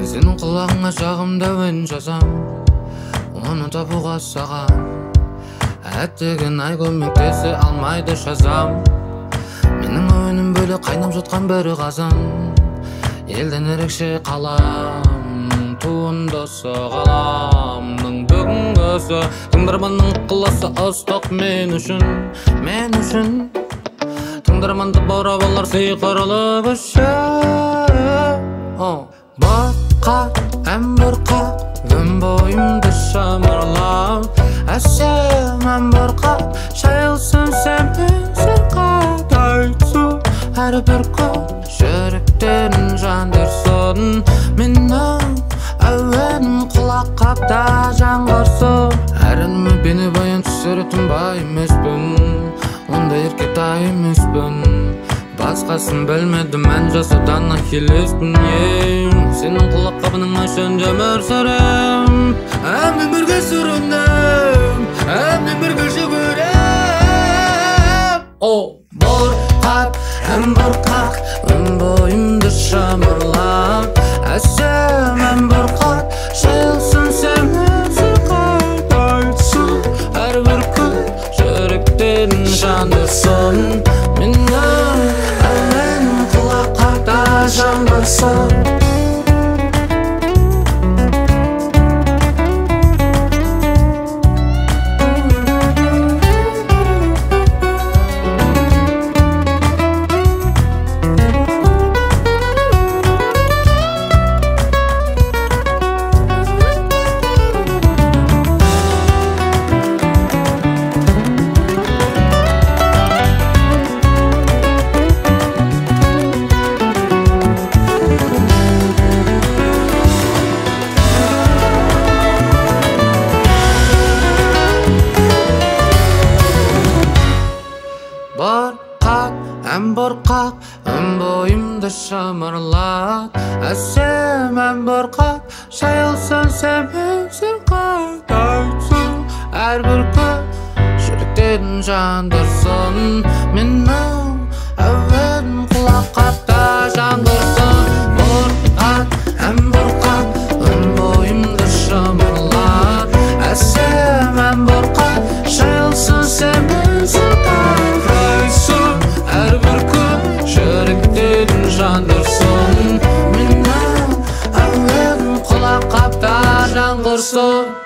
Senin kulağına жағымда өн жазам, оны табуға саған әттеген ай көмектесе алмайды шазам. Менің өңім бөлі қайнап жатқан бір қазан, елден ерекше қалам, туындысы қаламның бүгінгісі. Тыңдарманның ықыласы ыстық мен үшін тыңдарманды баурап алар сыйқырлы күші. Баққа ән бұрқақ өн бойымды шамырлап, әсем ән бұрқақ шайылсын сәмен сырқат айтсу. Әрбір күн жүректен жандырсын, менің әуенім құлақ қапта жаңғырсын. Әрініме бені баян түсіретін бай емеспін, ондай еркетай емеспін. Басқасын білмедім, мән жасаудан ахиллеспін. Сенің құлақ қабының үшін өмір сүрем, әммен бірге сүріндім, әммен бірге жүгірем. Бұрқақ, ән бұрқақ, өн бойымды шамырлап, әсем ән бұрқақ шайылсын сәмен сырқат айтсу. Әрбір күн жүректен жандырсын, менің әуенім құлақ қапта жаңғырсын. Бұрқақ, ән бұрқақ, өн бойымды шамырлат, әсем ән бұрқақ шайылсын сәмен сырқат айтсу. Әрбір күн жүректен жандырсын, менің әуенім құлақ қапта жаңғырсын. Бұрқақ, ән бұрқақ, өн бойымды шамырлат, әсем ән бұрқақ шайылсын сәмен сырқат айтсу. Әрбір күн жүректен жандырсын, менің әуенім құлақ қапта жаңғырсын.